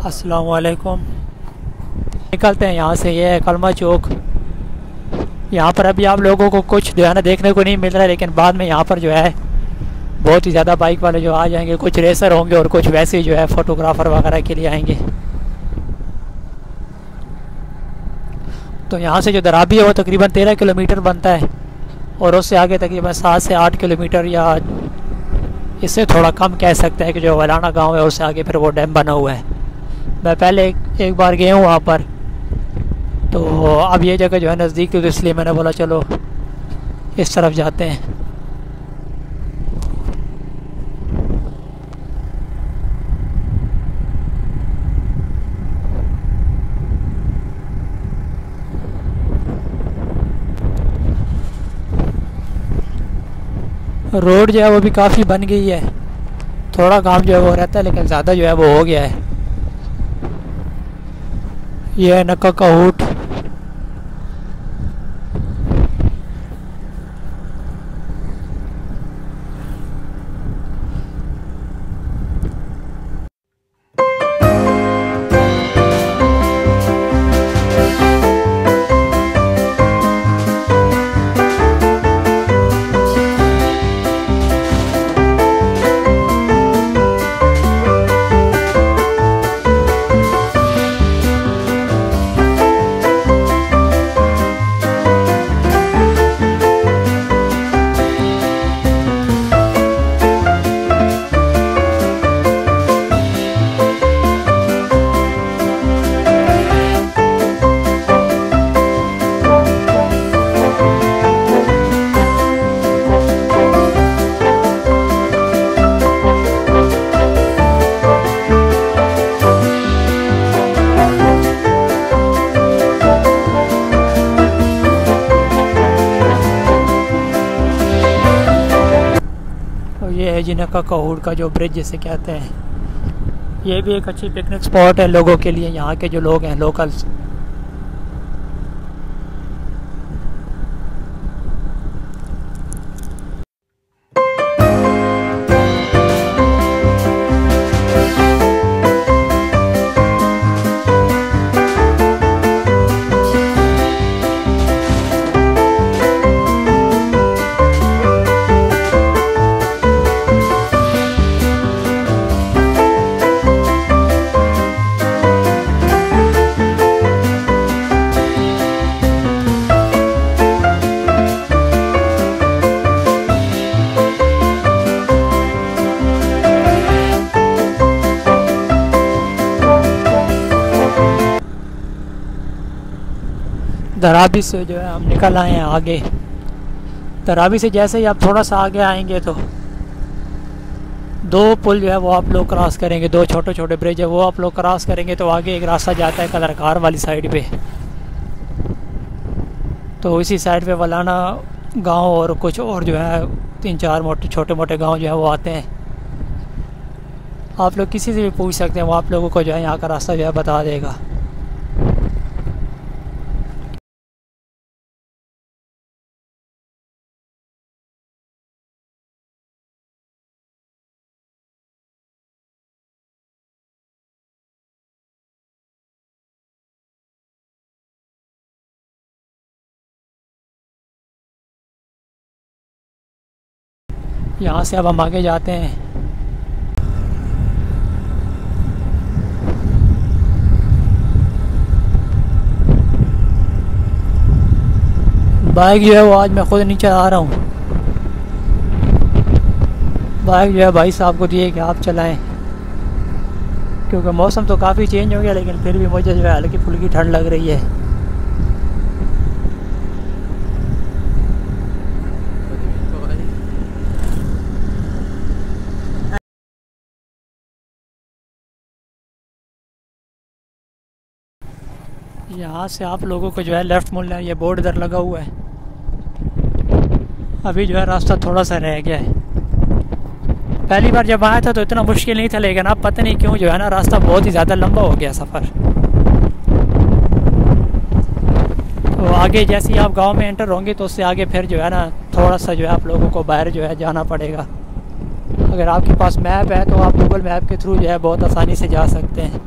अस्सलाम वालेकुम। निकलते हैं यहाँ से। ये है कलमा चौक। यहाँ पर अभी आप लोगों को कुछ जो है ना देखने को नहीं मिल रहा है, लेकिन बाद में यहाँ पर जो है बहुत ही ज़्यादा बाइक वाले जो आ जाएंगे, कुछ रेसर होंगे और कुछ वैसे जो है फ़ोटोग्राफ़र वगैरह के लिए आएंगे। तो यहाँ से जो दराबी है वो तकरीबन 13 किलोमीटर बनता है और उससे आगे तकरीबन 7 से 8 किलोमीटर या इससे थोड़ा कम कह सकते हैं कि जो वलाना गांव है उससे आगे फिर वो डैम बना हुआ है। मैं पहले एक बार गया हूँ वहाँ पर, तो अब ये जगह जो है नज़दीक थी तो इसलिए मैंने बोला चलो इस तरफ जाते हैं। रोड जो है वो भी काफ़ी बन गई है, थोड़ा काम जो है वो रहता है लेकिन ज़्यादा जो है वो हो गया है। ये है नक्का का ऊँट। ये है जी नक्का का ऊँट का जो ब्रिज जिसे कहते हैं। ये भी एक अच्छी पिकनिक स्पॉट है लोगों के लिए, यहाँ के जो लोग हैं लोकल्स। दराबी से जो है हम निकल आए हैं आगे। दराबी से जैसे ही आप थोड़ा सा आगे आएंगे तो दो पुल जो है वो आप लोग क्रॉस करेंगे, दो छोटे छोटे ब्रिज है वो आप लोग क्रॉस करेंगे तो आगे एक रास्ता जाता है कलरकार वाली साइड पे। तो इसी साइड पे वलाना गांव और कुछ और जो है 3-4 छोटे मोटे गांव जो है वो आते हैं। आप लोग किसी से भी पूछ सकते हैं, वो आप लोगों को जो है यहाँ का रास्ता जो है बता देगा। यहाँ से अब हम आगे जाते हैं। बाइक जो है वो आज मैं खुद नहीं चला रहा हूँ, बाइक जो है भाई साहब को दिए कि आप चलाएं, क्योंकि मौसम तो काफ़ी चेंज हो गया लेकिन फिर भी मुझे जो है हल्की फुल्की ठंड लग रही है। यहाँ से आप लोगों को जो है लेफ़्ट मुड़ना है, ये बोर्ड इधर लगा हुआ है। अभी जो है रास्ता थोड़ा सा रह गया है, पहली बार जब आया था तो इतना मुश्किल नहीं था, लेकिन अब पता नहीं क्यों जो है ना रास्ता बहुत ही ज़्यादा लंबा हो गया सफ़र। तो आगे जैसे ही आप गांव में एंटर होंगे तो उससे आगे फिर जो है ना थोड़ा सा जो है आप लोगों को बाहर जो है जाना पड़ेगा। अगर आपके पास मैप है तो आप गूगल मैप के थ्रू जो है बहुत आसानी से जा सकते हैं।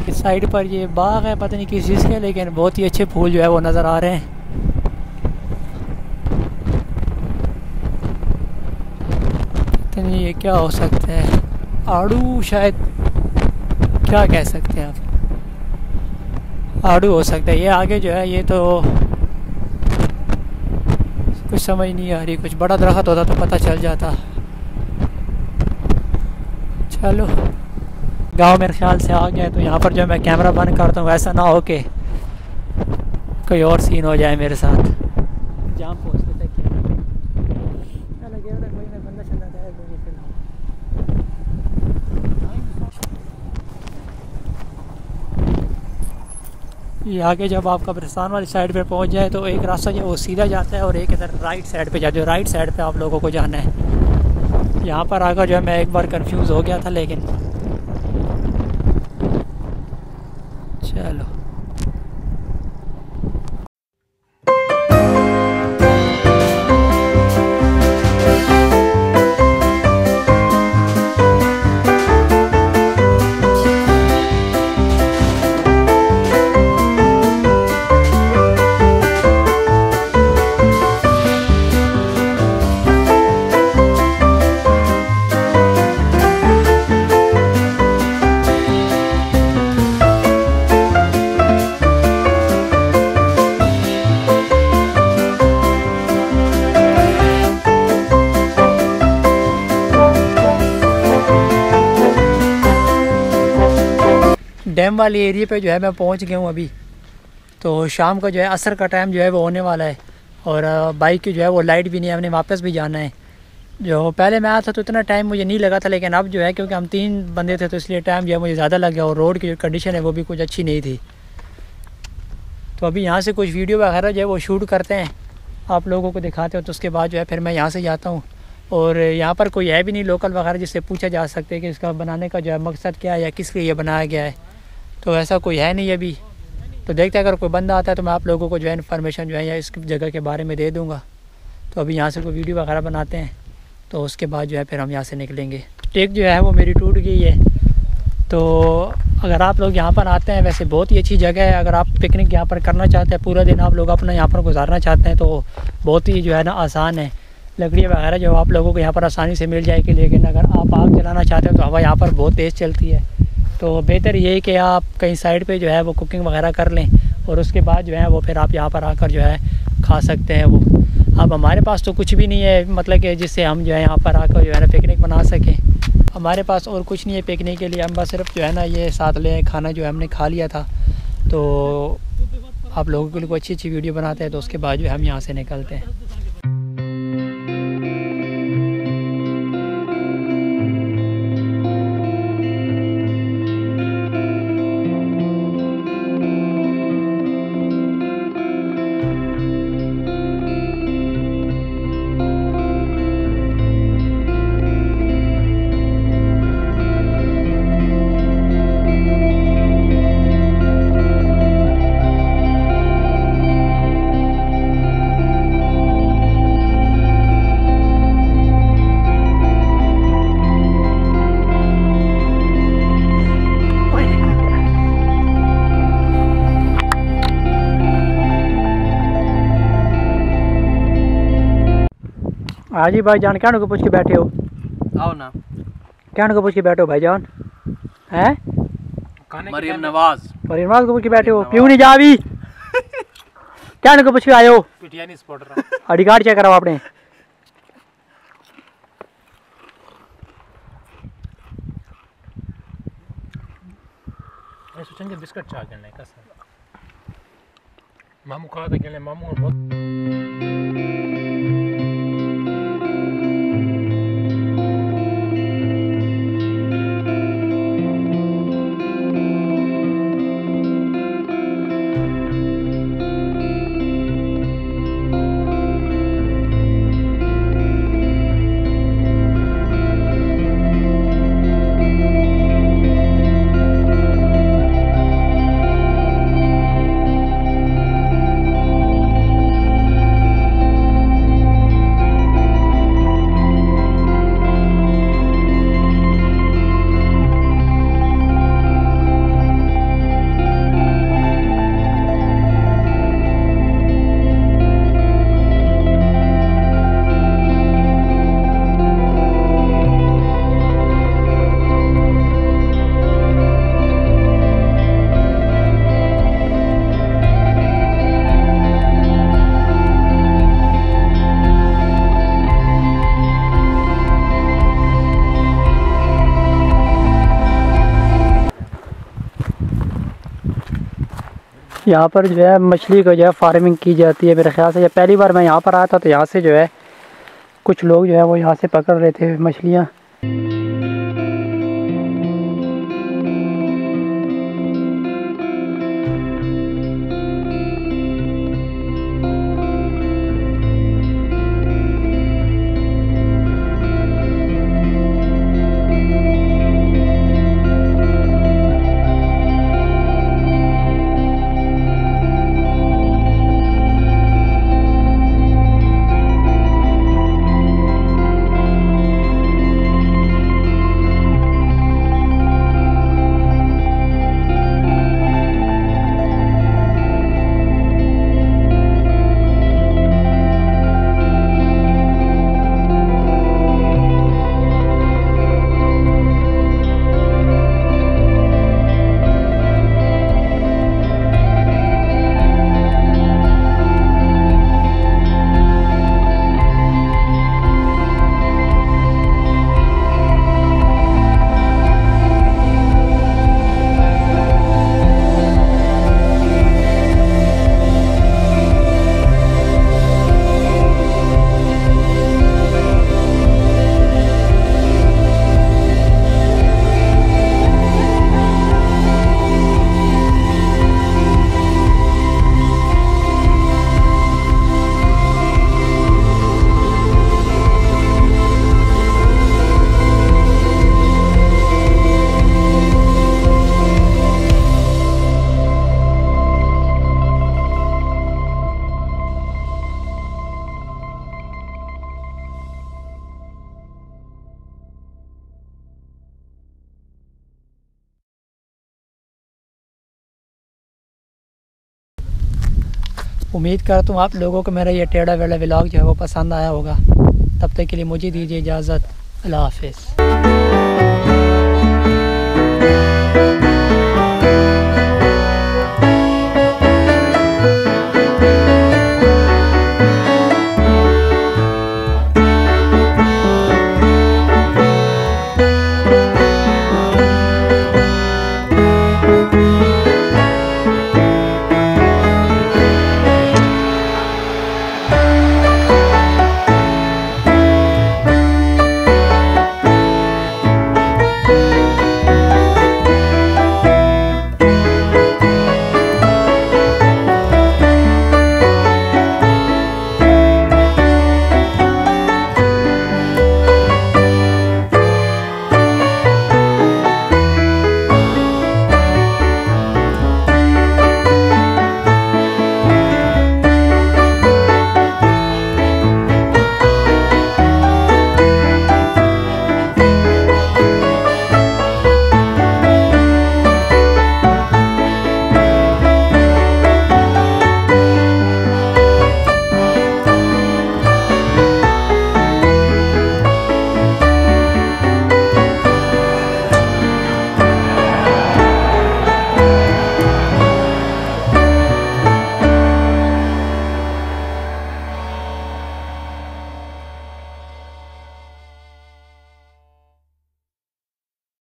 इस साइड पर ये बाग है, पता नहीं किस चीज़ के, लेकिन बहुत ही अच्छे फूल जो है वो नज़र आ रहे हैं। पता नहीं ये क्या हो सकता है, आड़ू शायद, क्या कह सकते हैं आप, आड़ू हो सकता है। ये आगे जो है ये तो कुछ समझ नहीं आ रही, कुछ बड़ा दरख्त होता तो पता चल जाता। चलो गांव मेरे ख्याल से आ गया, तो यहाँ पर जो मैं कैमरा बंद करता हूँ, ऐसा ना हो कि कोई और सीन हो जाए मेरे साथ। जहाँ पहुँचते तक बंदा चला जाए। ये आगे जब आप कब्रिस्तान वाली साइड पे पहुँच जाए तो एक रास्ता जो वो सीधा जाता है और एक इधर राइट साइड पे जाता है। राइट साइड पे आप लोगों को जाना है। यहाँ पर आकर जो है मैं एक बार कंफ्यूज हो गया था, लेकिन चलो डैम वाली एरिया पे जो है मैं पहुंच गया हूँ अभी। तो शाम का जो है असर का टाइम जो है वो होने वाला है, और बाइक की जो है वो लाइट भी नहीं है, हमने वापस भी जाना है। जो पहले मैं आया था तो इतना टाइम मुझे नहीं लगा था, लेकिन अब जो है क्योंकि हम 3 बंदे थे तो इसलिए टाइम जो है मुझे ज़्यादा लग गया, और रोड की जो कंडीशन है वो भी कुछ अच्छी नहीं थी। तो अभी यहाँ से कुछ वीडियो वगैरह जो है वो शूट करते हैं, आप लोगों को दिखाते हो, तो उसके बाद जो है फिर मैं यहाँ से जाता हूँ। और यहाँ पर कोई है भी नहीं लोकल वगैरह जिससे पूछा जा सकते कि इसका बनाने का जो है मकसद क्या है या किस लिए ये बनाया गया है, तो ऐसा कोई है नहीं अभी। तो देखते हैं अगर कोई बंदा आता है तो मैं आप लोगों को जो है इन्फॉर्मेशन जो है या इस जगह के बारे में दे दूँगा। तो अभी यहाँ से कोई वीडियो वगैरह बनाते हैं, तो उसके बाद जो है फिर हम यहाँ से निकलेंगे। टेक जो है वो मेरी टूट गई है, तो अगर आप लोग यहाँ पर आते हैं, वैसे बहुत ही अच्छी जगह है। अगर आप पिकनिक यहाँ पर करना चाहते हैं, पूरा दिन आप लोग अपना यहाँ पर गुजारना चाहते हैं, तो बहुत ही जो है ना आसान है। लकड़ी वगैरह जो आप लोगों को यहाँ पर आसानी से मिल जाएगी, लेकिन अगर आप आग जलाना चाहते हैं तो हवा यहाँ पर बहुत तेज़ चलती है। तो बेहतर ये है कि आप कहीं साइड पे जो है वो कुकिंग वगैरह कर लें, और उसके बाद जो है वो फिर आप यहाँ पर आकर जो है खा सकते हैं वो। अब हमारे पास तो कुछ भी नहीं है, मतलब कि जिससे हम जो है यहाँ पर आकर जो है ना पिकनिक बना सकें। हमारे पास और कुछ नहीं है पिकनिक के लिए, हम बस सिर्फ जो है ना ये साथ ले खाना जो है हमने खा लिया था। तो आप लोगों के लिए कोई अच्छी वीडियो बनाते हैं, तो उसके बाद जो है हम यहाँ से निकलते हैं। हाँ जी भाई जान, क्या को पूछ के बैठे हो? आओ ना, क्या को पूछ के बैठे हो भाई जान? हैं मरियम नवाज को पूछ के बैठे हो? क्यों नहीं जा अभी? क्या को पूछ के आए हो? पिटियानी स्पॉटर आईडी कार्ड चेक कराओ आपने। सोचेंगे बिस्किट चाह करने का सर मामू खा था के मामू बहुत यहाँ पर जो है मछली को जो है फार्मिंग की जाती है। मेरे ख्याल से जब पहली बार मैं यहाँ पर आया था तो यहाँ से जो है कुछ लोग जो है वो यहाँ से पकड़ रहे थे मछलियाँ। उम्मीद करता हूँ आप लोगों को मेरा ये टेढ़ा वेढ़ा व्लॉग जो है वो पसंद आया होगा। तब तक के लिए मुझे दीजिए इजाज़त। अल्लाह हाफ़िज़।